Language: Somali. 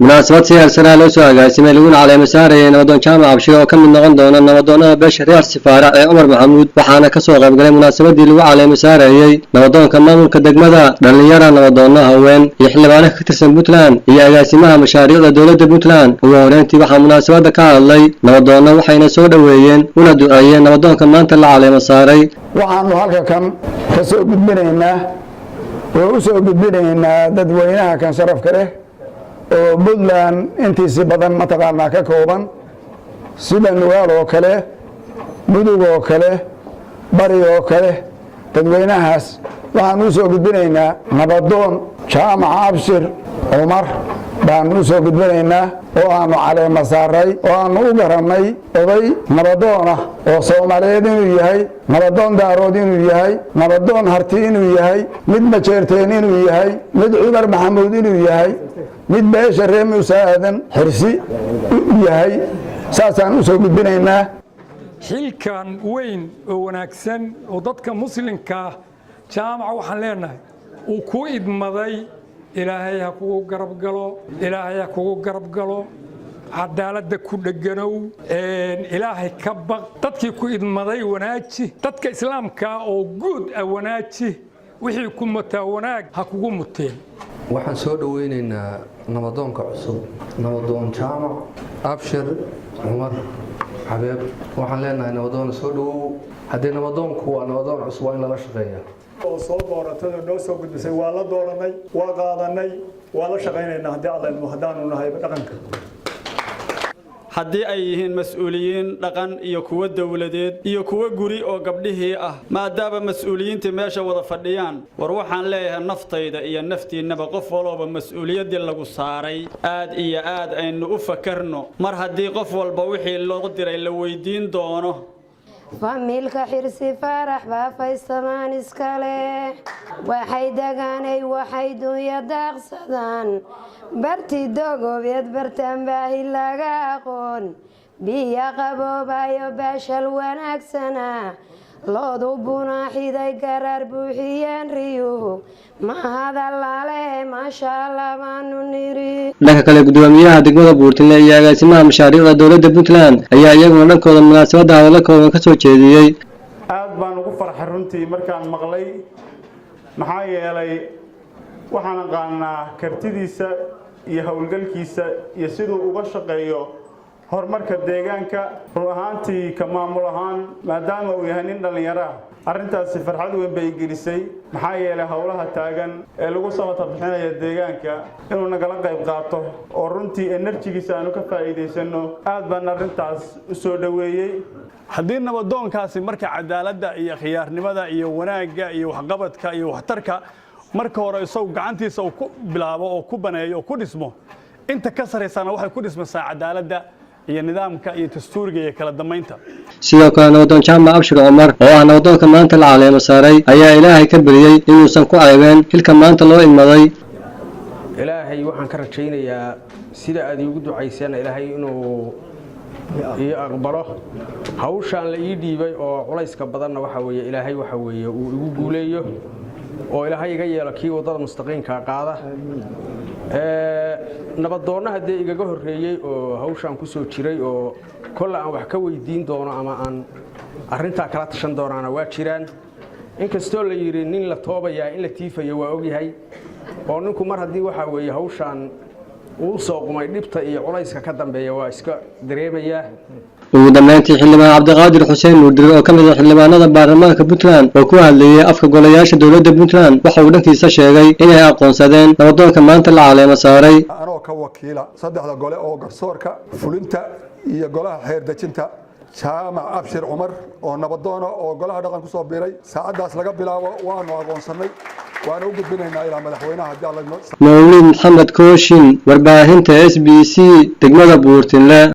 munaasabad siyaasada loo soo agaasimay laguna caleemo saarayay nabadoon jaamac abshir oo ka mid noqon doona nabadoonnada beesha reer Sifaarac ee Umar Maxamuud waxaana ka soo qayb galay munaasabadii lagu caleemo saarayay nabadoonka maamulka degmada dhalinyarada nabadoonna haween iyo xildhibaano ka tirsan Puntland iyo agaasimaha mashaariicda dowladda Puntland ugu horeyntii waxaa munaasabada ka hadlay nabadoonna waxayna soo dhaweeyeen una duceeyeen nabadoonka maanta la caleemo saaray waxaanu halkan ka soo gudbinaynaa oo u soo gudbinaynaa dadweynaha kan sharafka leh oo Puntland intiisa badan mataqaanaa ka kooban sida Nugaal oo kale Mudug oo kale Bari oo kale dadweynahaas waxaan u soo gudbinaynaa nabadoon Jaamac Abshir Umar baan u soo gudbinaynaa oo aanu caleemo saaray oo aanu u garanay oday nabadoon ah oo Soomaaliyeed inuu yahay nabadoon daarood inuu yahay nabadoon harti inuu yahay mid majeerteen inuu yahay mid Umar Maxamuud inuu yahay mid beesha reer Muuse Aadan xirsi yahay saasaan u soo gudbinaynaa xilkan weyn oo wanaagsan oo dadka muslimka jaamac waxaan leenahay uu ku idmaday ilaahay ha kugu garab galo cadaaladda ku dheganow ilaahay ka baq dadkii ku idmaday wanaaji dadka islaamka oo guud ah wanaaji wixii ku mutaa wanaag ha kugu muteen waxaan soo dhaweynaynaa nabadoonka cusub nabadoon Jaamac Abshir Umar Habeeb waxaan leenahay nabadoon soo dhawow haddii nabadoonku waa nabadoon cusub waa in lala shaqeeyaa oo soo dooratada noo soo gudbisay waa la dooranay waa qaadanay waa la shaqeynaynaa haddii Alla haddaanu nahay dhaqanka haddii ay yihiin mas'uuliyiin dhaqan iyo kuwa dawladeed iyo kuwa guri oo gabdhihii ah maadaama mas'uuliyiinta meesha wada fadhiyaan war waxaan leeyahay naftayda iyo naftiinaba qof walba mas'uuliyadii lagu saaray aad iyo aad aynu u fakarno mar haddii qof walba wixii loo diray la weydiin doono familka xirsi Faarax baa faysamaan iskale waxay dagaanay waxay dunya daaqsadaan barti dogobeed bartaan baahi laga aqoon biya qaboobayo baashal wanaagsana loodu bunaaxiday garaar buuxiyeen riyuhu mahadalaale maasha Allah baanu niri dhanka kale gudoomiyaha degmada Buurtile iyo agaasimaha mashaariicda dowladda Puntland ayaa iyaguna dhankooda munaasabada hadallo kooban ka soo jeediyay aad baan ugu farxay runtii markaan maqlay maxaa yeelay waxaan aqaanaa kartidiisa iyo hawlgalkiisa iyo siduu uga shaqeeyo horumarka deegaanka run ahaantii ka maamul ahaan maadaama uu yahay nin dhalinyaro arrintaasi farxad weyn bay gelisay maxaa yeelay hawlaha taagan ee lagu samata bixinayo deegaanka inuu nagala qayb qaato oo runtii enerjigiisa aanu ka faa'iideysano aad baan arrintaas u soo dhaweeyay haddii nabadoonkaasi marka cadaaladda iyo khiyaarnimada iyo wanaagga iyo waxqabadka iyo waxtarka marka hore isagu gacantiisa uu ku bilaabo oo ku baneeyo oo ku dhismo inta ka sareysana waxay ku dhismaysaa cadaaladda iyo nidaamka iyo dastuuriga iyo kala damaynta sidoo kale nabadoon Jaamac Abshir Umar oo ah nabadoonka maanta la caleemo saaray ayaa ilaahay ka bariyay inuusan ku caybeen xilka maanta loo idmaday ilaahay waxaan ka rajaynayaa sida aad iigu ducayseen ilaahay inuu aqbalo hawshan la ii dhiibay oo culayska badanna waxa weeye ilaahay waxa weeye uu igu guuleeyo oo ilaahay iga yeelo kii wadada mustaqiimka qaada nabadoonna hadii igaga horeeyay oo hawshan ku soo jiray oo kala aan wax ka weydiin doono ama aan arinta kala tashan doonana waa jiraan inkastoo la yiri nin la toobaya in la tiifayo waa ogyahay oo ninku mar hadii waxa weeye hawshan uu soo qumay dhibta iyo culayska ka dambeeya waa iska dareemaya ugu dambeyntii xildhibaan Cabdiqaadir Xuseen Nuurdire oo ka mid ah xildhibaanada baarlamaanka Puntland oo ku hadlayay afka golayaasha dowladda Puntland waxa uu dhankiisa sheegay inay aqoonsadeen nabadoonka maanta la caleemo saaray anoo ka wakiila saddexda gole oo garsoorka fulinta iyo golaha xeer dejinta Jaamac Abshir Umar oo nabadoona oo golaha dhaqan ku soo biiray saacadaas laga bilaabo waanu aqoonsanay waana u gudbinaynaa ilaa madaxweynaha haddii Alla Mawlid Maxamed Kooshin warbaahinta SBC degmada Buurtile.